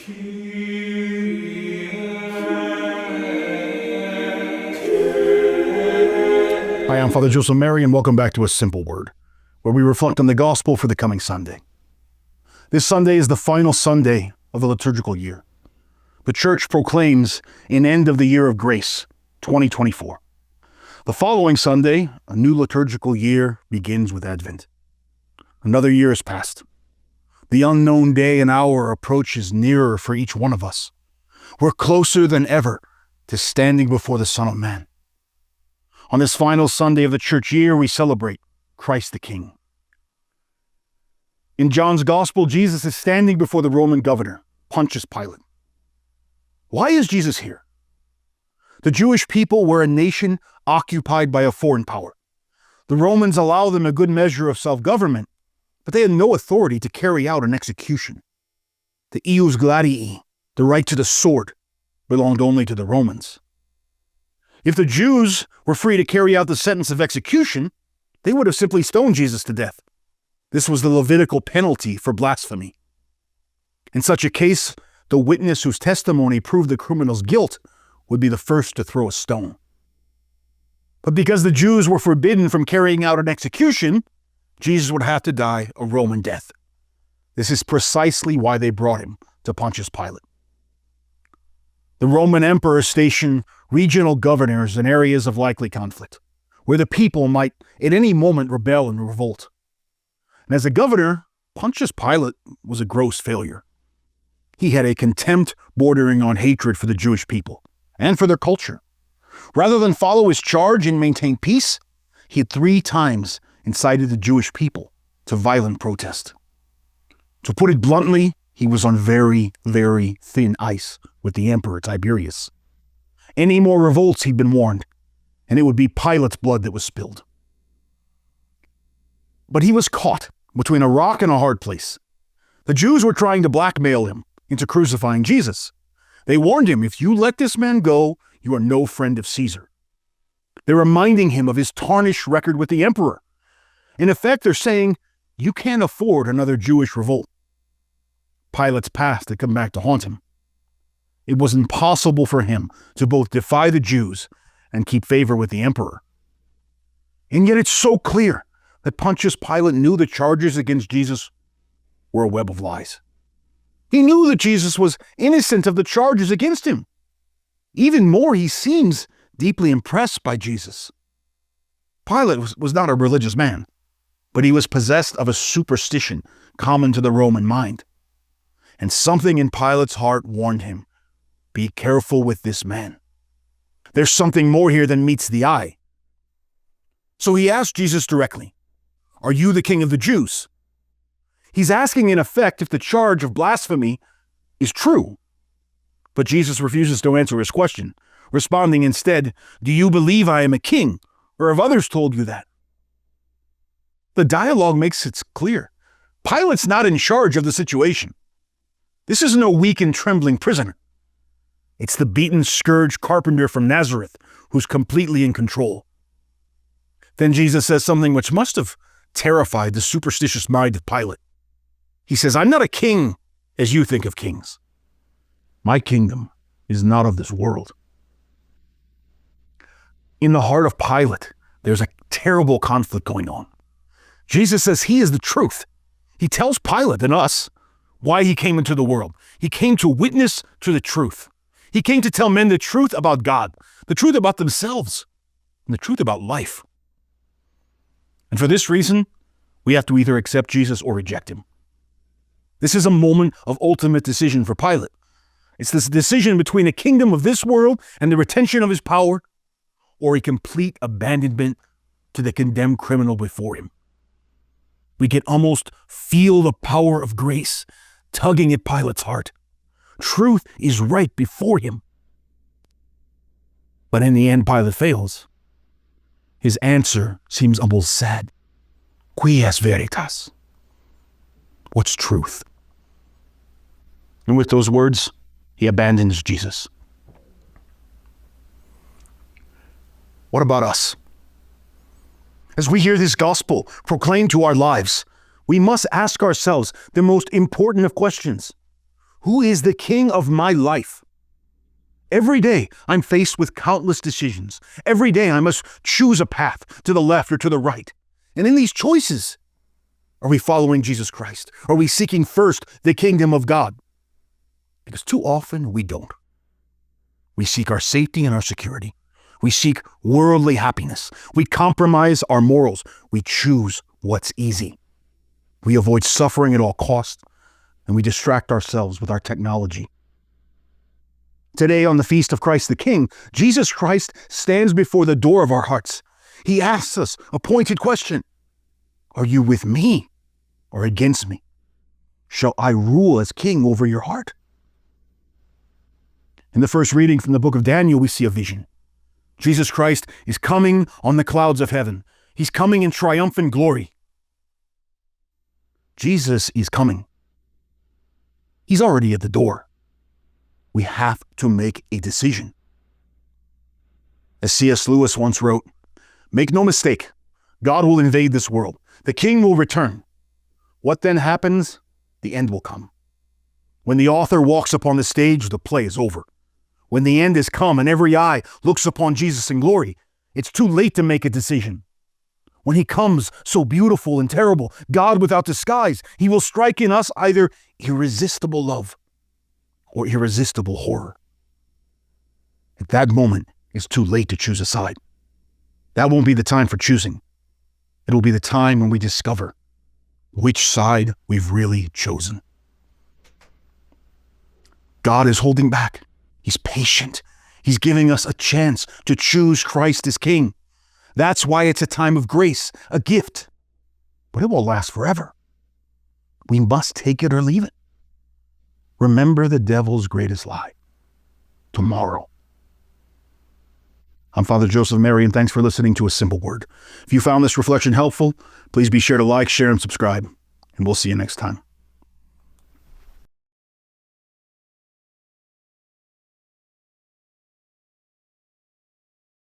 Hi, I'm Father Joseph Mary, and welcome back to A Simple Word, where we reflect on the gospel for the coming Sunday. This Sunday is the final Sunday of the liturgical year. The Church proclaims an end of the year of grace, 2024. The following Sunday, a new liturgical year begins with Advent. Another year has passed. The unknown day and hour approaches nearer for each one of us. We're closer than ever to standing before the Son of Man. On this final Sunday of the church year, we celebrate Christ the King. In John's Gospel, Jesus is standing before the Roman governor, Pontius Pilate. Why is Jesus here? The Jewish people were a nation occupied by a foreign power. The Romans allowed them a good measure of self-government, but they had no authority to carry out an execution. The ius gladii, the right to the sword, belonged only to the Romans. If the Jews were free to carry out the sentence of execution, they would have simply stoned Jesus to death. This was the Levitical penalty for blasphemy. In such a case, the witness whose testimony proved the criminal's guilt would be the first to throw a stone. But because the Jews were forbidden from carrying out an execution, Jesus would have to die a Roman death. This is precisely why they brought him to Pontius Pilate. The Roman emperor stationed regional governors in areas of likely conflict, where the people might at any moment rebel and revolt. And as a governor, Pontius Pilate was a gross failure. He had a contempt bordering on hatred for the Jewish people and for their culture. Rather than follow his charge and maintain peace, he had 3 times incited the Jewish people to violent protest. To put it bluntly, he was on very, very thin ice with the Emperor Tiberius. Any more revolts, he'd been warned, and it would be Pilate's blood that was spilled. But he was caught between a rock and a hard place. The Jews were trying to blackmail him into crucifying Jesus. They warned him, if you let this man go, you are no friend of Caesar. They're reminding him of his tarnished record with the emperor. In effect, they're saying, you can't afford another Jewish revolt. Pilate's past had come back to haunt him. It was impossible for him to both defy the Jews and keep favor with the emperor. And yet it's so clear that Pontius Pilate knew the charges against Jesus were a web of lies. He knew that Jesus was innocent of the charges against him. Even more, he seems deeply impressed by Jesus. Pilate was not a religious man, but he was possessed of a superstition common to the Roman mind. And something in Pilate's heart warned him, be careful with this man. There's something more here than meets the eye. So he asked Jesus directly, are you the king of the Jews? He's asking in effect if the charge of blasphemy is true. But Jesus refuses to answer his question, responding instead, do you believe I am a king, or have others told you that? The dialogue makes it clear. Pilate's not in charge of the situation. This is no weak and trembling prisoner. It's the beaten, scourged carpenter from Nazareth who's completely in control. Then Jesus says something which must have terrified the superstitious mind of Pilate. He says, I'm not a king as you think of kings. My kingdom is not of this world. In the heart of Pilate, there's a terrible conflict going on. Jesus says he is the truth. He tells Pilate and us why he came into the world. He came to witness to the truth. He came to tell men the truth about God, the truth about themselves, and the truth about life. And for this reason, we have to either accept Jesus or reject him. This is a moment of ultimate decision for Pilate. It's this decision between a kingdom of this world and the retention of his power, or a complete abandonment to the condemned criminal before him. We can almost feel the power of grace tugging at Pilate's heart. Truth is right before him. But in the end, Pilate fails. His answer seems almost sad. Qui est veritas? What's truth? And with those words, he abandons Jesus. What about us? As we hear this gospel proclaimed to our lives, we must ask ourselves the most important of questions. Who is the king of my life? Every day, I'm faced with countless decisions. Every day, I must choose a path to the left or to the right. And in these choices, are we following Jesus Christ? Are we seeking first the kingdom of God? Because too often, we don't. We seek our safety and our security. We seek worldly happiness. We compromise our morals. We choose what's easy. We avoid suffering at all costs, and we distract ourselves with our technology. Today, on the Feast of Christ the King, Jesus Christ stands before the door of our hearts. He asks us a pointed question. Are you with me or against me? Shall I rule as king over your heart? In the first reading from the book of Daniel, we see a vision. Jesus Christ is coming on the clouds of heaven. He's coming in triumphant glory. Jesus is coming. He's already at the door. We have to make a decision. As C.S. Lewis once wrote, "Make no mistake, God will invade this world. The king will return. What then happens? The end will come. When the author walks upon the stage, the play is over. When the end has come and every eye looks upon Jesus in glory, it's too late to make a decision. When he comes, so beautiful and terrible, God without disguise, he will strike in us either irresistible love or irresistible horror. At that moment, it's too late to choose a side. That won't be the time for choosing. It'll be the time when we discover which side we've really chosen. God is holding back. He's patient. He's giving us a chance to choose Christ as King. That's why it's a time of grace, a gift. But it won't last forever. We must take it or leave it. Remember the devil's greatest lie. Tomorrow. I'm Father Joseph Mary, and thanks for listening to A Simple Word. If you found this reflection helpful, please be sure to like, share, and subscribe. And we'll see you next time.